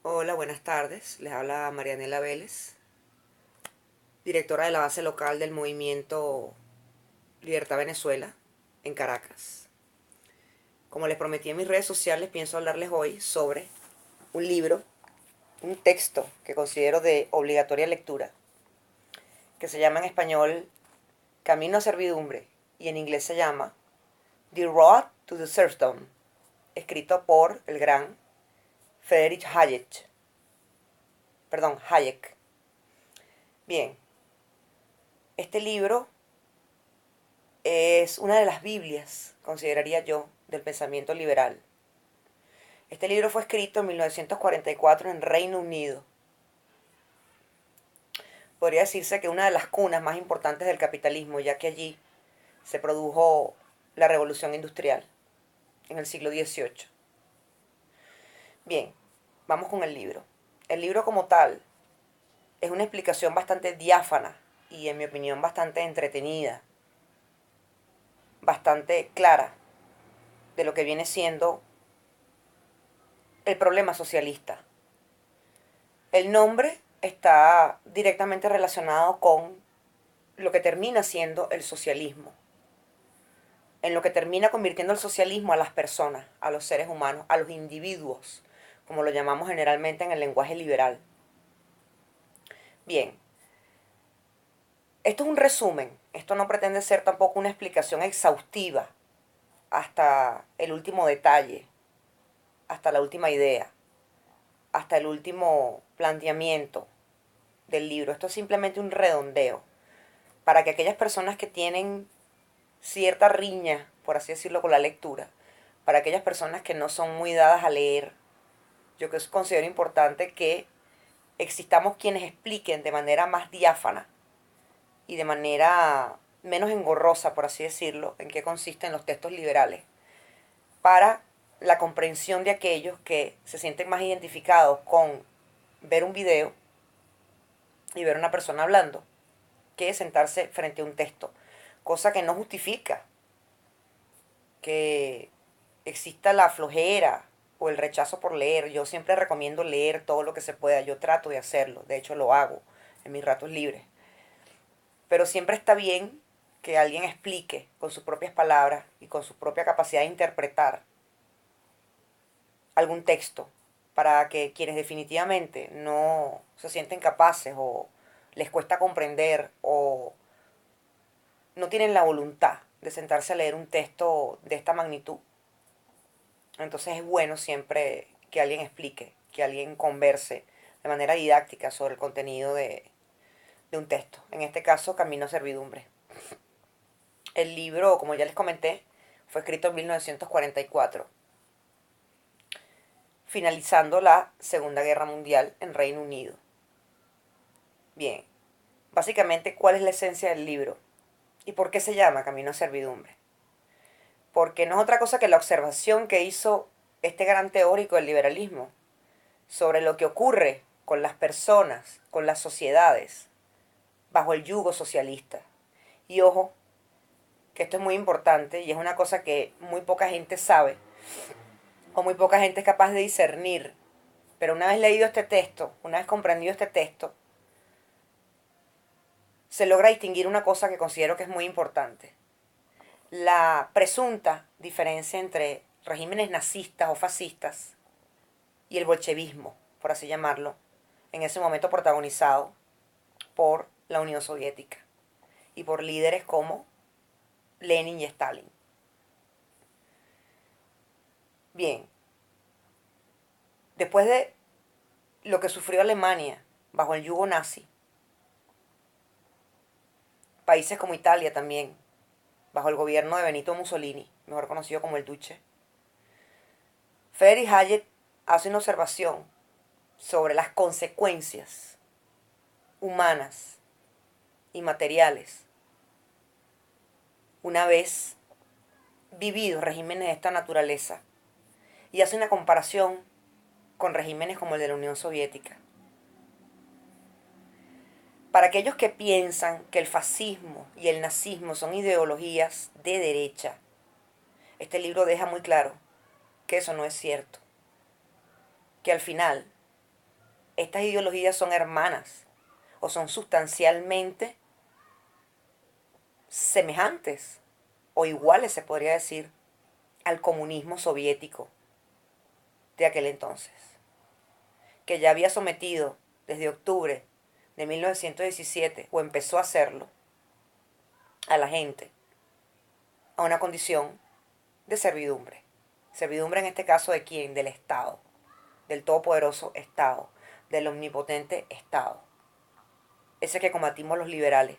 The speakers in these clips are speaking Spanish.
Hola, buenas tardes. Les habla Marianela Vélez, directora de la base local del movimiento Libertad Venezuela en Caracas. Como les prometí en mis redes sociales, pienso hablarles hoy sobre un libro, un texto que considero de obligatoria lectura, que se llama en español Camino a Servidumbre y en inglés se llama The Road to the Serfdom, escrito por el gran Friedrich Hayek. Perdón, Hayek. Bien, este libro es una de las Biblias, consideraría yo, del pensamiento liberal. Este libro fue escrito en 1944 en Reino Unido. Podría decirse que una de las cunas más importantes del capitalismo, ya que allí se produjo la revolución industrial en el siglo XVIII. Bien, vamos con el libro. El libro como tal es una explicación bastante diáfana y en mi opinión bastante entretenida, bastante clara de lo que viene siendo el problema socialista. El nombre está directamente relacionado con lo que termina siendo el socialismo, en lo que termina convirtiendo el socialismo a las personas, a los seres humanos, a los individuos, como lo llamamos generalmente en el lenguaje liberal. Bien, esto es un resumen, esto no pretende ser tampoco una explicación exhaustiva hasta el último detalle, hasta la última idea, hasta el último planteamiento del libro. Esto es simplemente un redondeo para que aquellas personas que tienen cierta riña, por así decirlo, con la lectura, para aquellas personas que no son muy dadas a leer, yo considero importante que existamos quienes expliquen de manera más diáfana y de manera menos engorrosa, por así decirlo, en qué consisten los textos liberales, para la comprensión de aquellos que se sienten más identificados con ver un video y ver una persona hablando que sentarse frente a un texto, cosa que no justifica que exista la flojera o el rechazo por leer. Yo siempre recomiendo leer todo lo que se pueda, yo trato de hacerlo, de hecho lo hago en mis ratos libres, pero siempre está bien que alguien explique con sus propias palabras y con su propia capacidad de interpretar algún texto para que quienes definitivamente no se sienten capaces o les cuesta comprender o no tienen la voluntad de sentarse a leer un texto de esta magnitud. Entonces es bueno siempre que alguien explique, que alguien converse de manera didáctica sobre el contenido de un texto. En este caso, Camino a Servidumbre. El libro, como ya les comenté, fue escrito en 1944, finalizando la Segunda Guerra Mundial en Reino Unido. Bien, básicamente, ¿cuál es la esencia del libro? ¿Y por qué se llama Camino a Servidumbre? Porque no es otra cosa que la observación que hizo este gran teórico del liberalismo sobre lo que ocurre con las personas, con las sociedades, bajo el yugo socialista. Y ojo, que esto es muy importante y es una cosa que muy poca gente sabe o muy poca gente es capaz de discernir. Pero una vez leído este texto, una vez comprendido este texto, se logra distinguir una cosa que considero que es muy importante. La presunta diferencia entre regímenes nazistas o fascistas y el bolchevismo, por así llamarlo, en ese momento protagonizado por la Unión Soviética y por líderes como Lenin y Stalin. Bien, después de lo que sufrió Alemania bajo el yugo nazi, países como Italia también, bajo el gobierno de Benito Mussolini, mejor conocido como el Duce, Friedrich Hayek hace una observación sobre las consecuencias humanas y materiales una vez vividos regímenes de esta naturaleza y hace una comparación con regímenes como el de la Unión Soviética. Para aquellos que piensan que el fascismo y el nazismo son ideologías de derecha, este libro deja muy claro que eso no es cierto, que al final estas ideologías son hermanas o son sustancialmente semejantes o iguales, se podría decir, al comunismo soviético de aquel entonces, que ya había sometido desde octubre de 1917, o empezó a hacerlo, a la gente a una condición de servidumbre. Servidumbre en este caso de quién? Del Estado, del todopoderoso Estado, del omnipotente Estado. Ese que combatimos los liberales,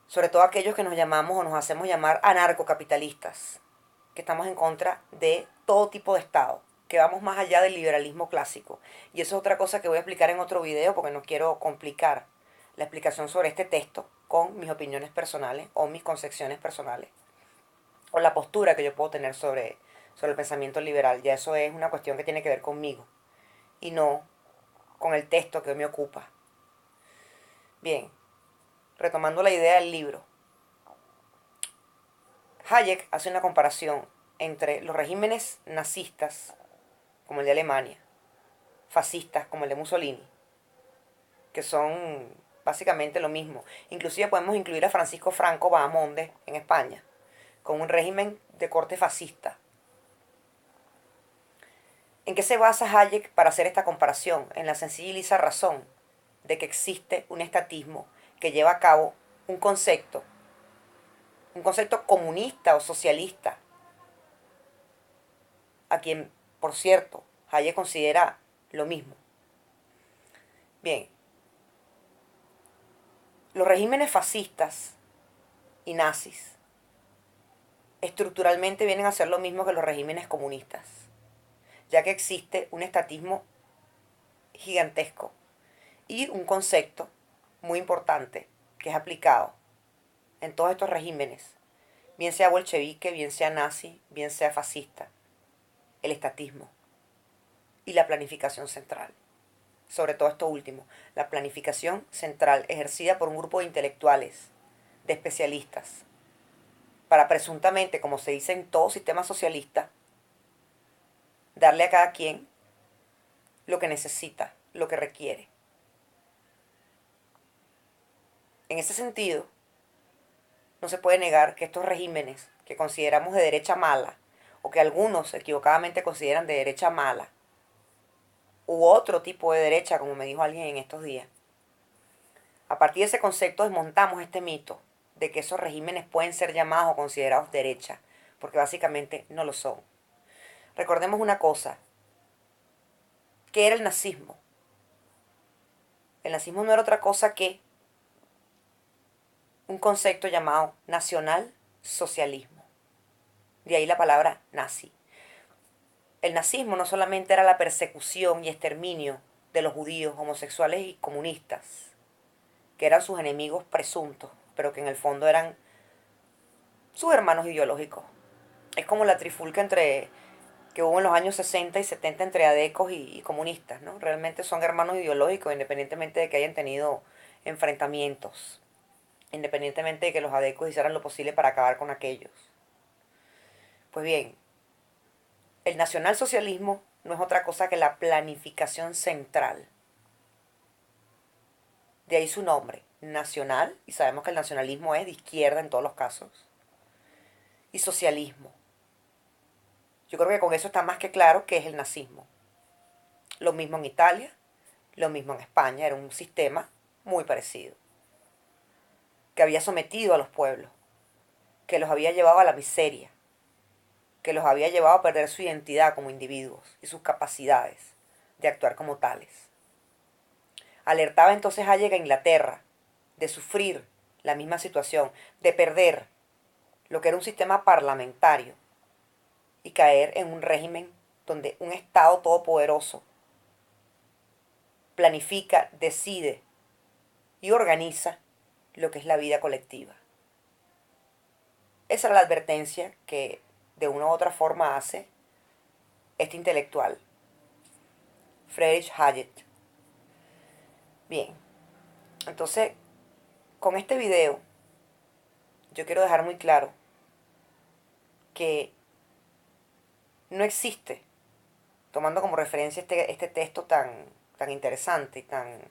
sobre todo aquellos que nos llamamos o nos hacemos llamar anarcocapitalistas, que estamos en contra de todo tipo de Estado, que vamos más allá del liberalismo clásico. Y eso es otra cosa que voy a explicar en otro video porque no quiero complicar la explicación sobre este texto con mis opiniones personales o mis concepciones personales o la postura que yo puedo tener sobre el pensamiento liberal. Ya eso es una cuestión que tiene que ver conmigo y no con el texto que hoy me ocupa. Bien, retomando la idea del libro, Hayek hace una comparación entre los regímenes nazistas, como el de Alemania, fascistas, como el de Mussolini, que son básicamente lo mismo. Inclusive podemos incluir a Francisco Franco Bahamonde en España, con un régimen de corte fascista. ¿En qué se basa Hayek para hacer esta comparación? En la sencilla y lisa razón de que existe un estatismo que lleva a cabo un concepto comunista o socialista, a quien, por cierto, Hayek considera lo mismo. Bien, los regímenes fascistas y nazis estructuralmente vienen a ser lo mismo que los regímenes comunistas, ya que existe un estatismo gigantesco y un concepto muy importante que es aplicado en todos estos regímenes, bien sea bolchevique, bien sea nazi, bien sea fascista: el estatismo y la planificación central. Sobre todo esto último, la planificación central ejercida por un grupo de intelectuales, de especialistas, para presuntamente, como se dice en todo sistema socialista, darle a cada quien lo que necesita, lo que requiere. En ese sentido, no se puede negar que estos regímenes que consideramos de derecha mala, o que algunos equivocadamente consideran de derecha mala, u otro tipo de derecha, como me dijo alguien en estos días, a partir de ese concepto desmontamos este mito de que esos regímenes pueden ser llamados o considerados derecha, porque básicamente no lo son. Recordemos una cosa: ¿qué era el nazismo? El nazismo no era otra cosa que un concepto llamado nacionalsocialismo. De ahí la palabra nazi. El nazismo no solamente era la persecución y exterminio de los judíos, homosexuales y comunistas, que eran sus enemigos presuntos, pero que en el fondo eran sus hermanos ideológicos. Es como la trifulca que hubo en los años 60 y 70 entre adecos y comunistas, ¿no? Realmente son hermanos ideológicos, independientemente de que hayan tenido enfrentamientos, independientemente de que los adecos hicieran lo posible para acabar con aquellos. Pues bien, el nacionalsocialismo no es otra cosa que la planificación central. De ahí su nombre, nacional, y sabemos que el nacionalismo es de izquierda en todos los casos, y socialismo. Yo creo que con eso está más que claro qué es el nazismo. Lo mismo en Italia, lo mismo en España, era un sistema muy parecido, que había sometido a los pueblos, que los había llevado a la miseria, que los había llevado a perder su identidad como individuos y sus capacidades de actuar como tales. Alertaba entonces Hayek a Inglaterra de sufrir la misma situación, de perder lo que era un sistema parlamentario y caer en un régimen donde un Estado todopoderoso planifica, decide y organiza lo que es la vida colectiva. Esa era la advertencia que de una u otra forma hace este intelectual, Friedrich Hayek. Bien, entonces con este video yo quiero dejar muy claro que no existe, tomando como referencia este texto tan tan interesante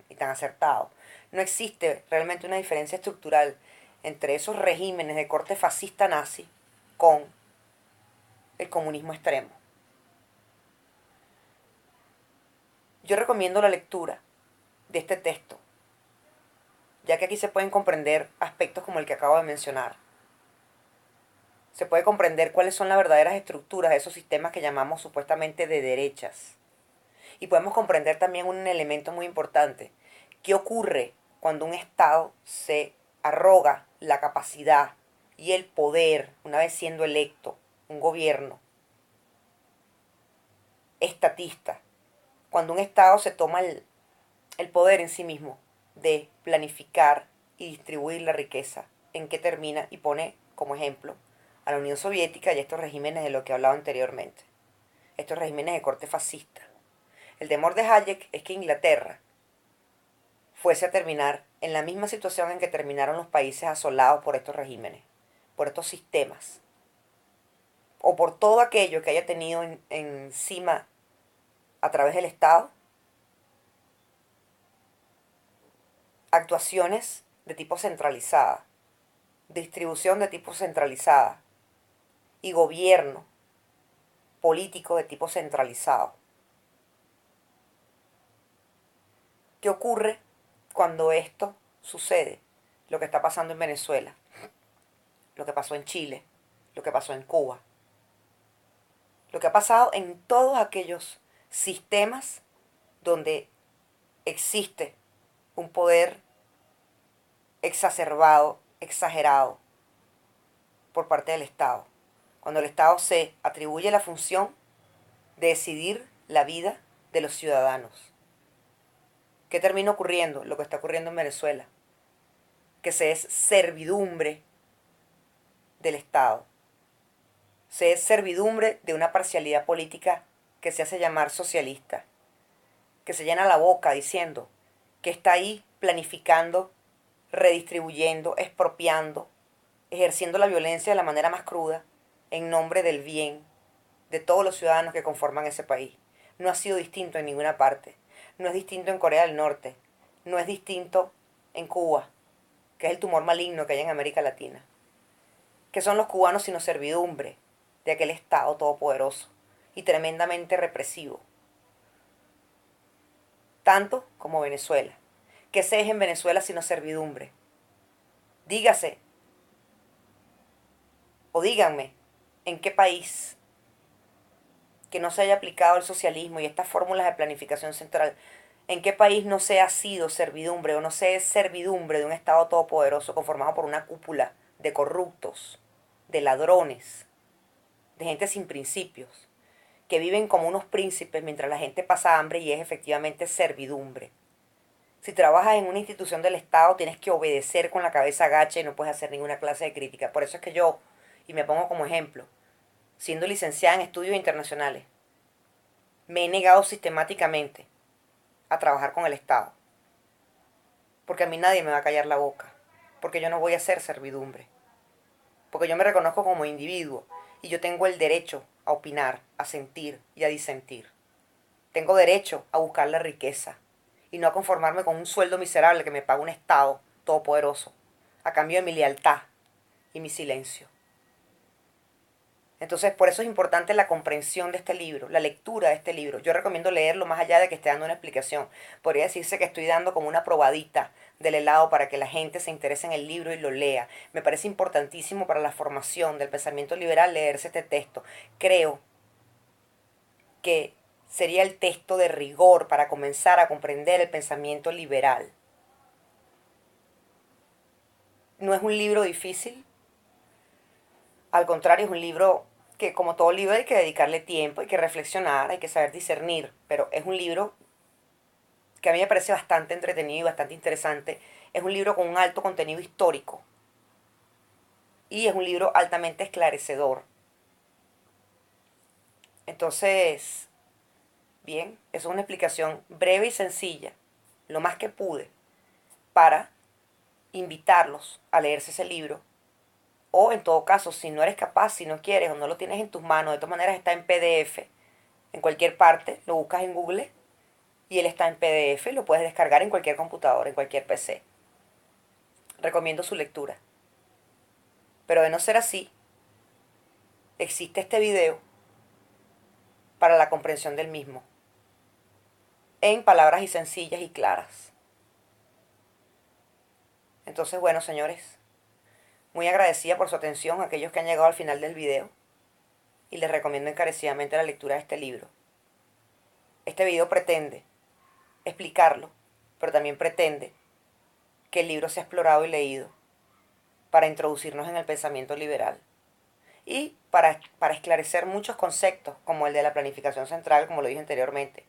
y tan acertado. No existe realmente una diferencia estructural entre esos regímenes de corte fascista nazi con el comunismo extremo. Yo recomiendo la lectura de este texto, ya que aquí se pueden comprender aspectos como el que acabo de mencionar. Se puede comprender cuáles son las verdaderas estructuras de esos sistemas que llamamos supuestamente de derechas. Y podemos comprender también un elemento muy importante. ¿Qué ocurre cuando un Estado se arroga la capacidad y el poder, una vez siendo electo, un gobierno estatista? Cuando un Estado se toma el poder en sí mismo de planificar y distribuir la riqueza, ¿en qué termina? Y pone como ejemplo a la Unión Soviética y a estos regímenes de los que he hablado anteriormente. Estos regímenes de corte fascista. El temor de Hayek es que Inglaterra fuese a terminar en la misma situación en que terminaron los países asolados por estos regímenes, por estos sistemas, o por todo aquello que haya tenido encima a través del Estado, actuaciones de tipo centralizada, distribución de tipo centralizada y gobierno político de tipo centralizado. ¿Qué ocurre cuando esto sucede? Lo que está pasando en Venezuela, lo que pasó en Chile, lo que pasó en Cuba, lo que ha pasado en todos aquellos sistemas donde existe un poder exacerbado, exagerado por parte del Estado. Cuando el Estado se atribuye la función de decidir la vida de los ciudadanos. ¿Qué termina ocurriendo? Lo que está ocurriendo en Venezuela, que se es servidumbre del Estado. Se es servidumbre de una parcialidad política que se hace llamar socialista, que se llena la boca diciendo que está ahí planificando, redistribuyendo, expropiando, ejerciendo la violencia de la manera más cruda en nombre del bien de todos los ciudadanos que conforman ese país. No ha sido distinto en ninguna parte. No es distinto en Corea del Norte. No es distinto en Cuba, que es el tumor maligno que hay en América Latina. ¿Qué son los cubanos sino servidumbre de aquel Estado todopoderoso y tremendamente represivo? Tanto como Venezuela. ¿Qué se es en Venezuela sino servidumbre? Dígase, o díganme, ¿en qué país que no se haya aplicado el socialismo y estas fórmulas de planificación central, en qué país no se ha sido servidumbre o no se es servidumbre de un Estado todopoderoso conformado por una cúpula de corruptos, de ladrones, de gente sin principios, que viven como unos príncipes mientras la gente pasa hambre y es efectivamente servidumbre? Si trabajas en una institución del Estado, tienes que obedecer con la cabeza agacha y no puedes hacer ninguna clase de crítica. Por eso es que yo, y me pongo como ejemplo, siendo licenciada en estudios internacionales, me he negado sistemáticamente a trabajar con el Estado. Porque a mí nadie me va a callar la boca. Porque yo no voy a ser servidumbre. Porque yo me reconozco como individuo y yo tengo el derecho a opinar, a sentir y a disentir. Tengo derecho a buscar la riqueza y no a conformarme con un sueldo miserable que me paga un Estado todopoderoso a cambio de mi lealtad y mi silencio. Entonces, por eso es importante la comprensión de este libro, la lectura de este libro. Yo recomiendo leerlo más allá de que esté dando una explicación. Podría decirse que estoy dando como una probadita del helado para que la gente se interese en el libro y lo lea. Me parece importantísimo para la formación del pensamiento liberal leerse este texto. Creo que sería el texto de rigor para comenzar a comprender el pensamiento liberal. No es un libro difícil, al contrario, es un libro que como todo libro hay que dedicarle tiempo, hay que reflexionar, hay que saber discernir, pero es un libro que a mí me parece bastante entretenido y bastante interesante. Es un libro con un alto contenido histórico y es un libro altamente esclarecedor. Entonces, bien, eso es una explicación breve y sencilla, lo más que pude, para invitarlos a leerse ese libro. O en todo caso, si no eres capaz, si no quieres o no lo tienes en tus manos, de todas maneras está en PDF, en cualquier parte, lo buscas en Google y él está en PDF, lo puedes descargar en cualquier computadora, en cualquier PC. Recomiendo su lectura. Pero de no ser así, existe este video para la comprensión del mismo, en palabras y sencillas y claras. Entonces, bueno, señores, muy agradecida por su atención a aquellos que han llegado al final del video y les recomiendo encarecidamente la lectura de este libro. Este video pretende explicarlo, pero también pretende que el libro sea explorado y leído para introducirnos en el pensamiento liberal y para esclarecer muchos conceptos, como el de la planificación central, como lo dije anteriormente,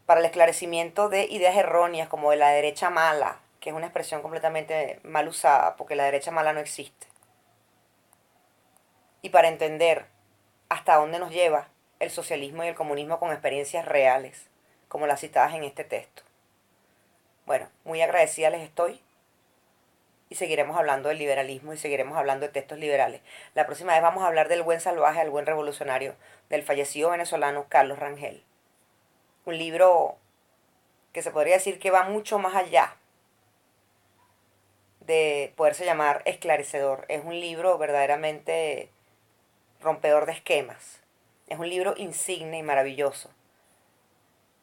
para el esclarecimiento de ideas erróneas como de la derecha mala, que es una expresión completamente mal usada, porque la derecha mala no existe, y para entender hasta dónde nos lleva el socialismo y el comunismo con experiencias reales, como las citadas en este texto. Bueno, muy agradecida les estoy y seguiremos hablando del liberalismo y seguiremos hablando de textos liberales. La próxima vez vamos a hablar del buen salvaje, del buen revolucionario, del fallecido venezolano Carlos Rangel. Un libro que se podría decir que va mucho más allá de poderse llamar esclarecedor. Es un libro verdaderamente rompedor de esquemas. Es un libro insigne y maravilloso.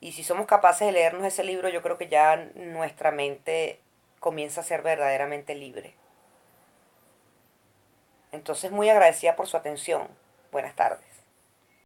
Y si somos capaces de leernos ese libro, yo creo que ya nuestra mente comienza a ser verdaderamente libre. Entonces, muy agradecida por su atención. Buenas tardes.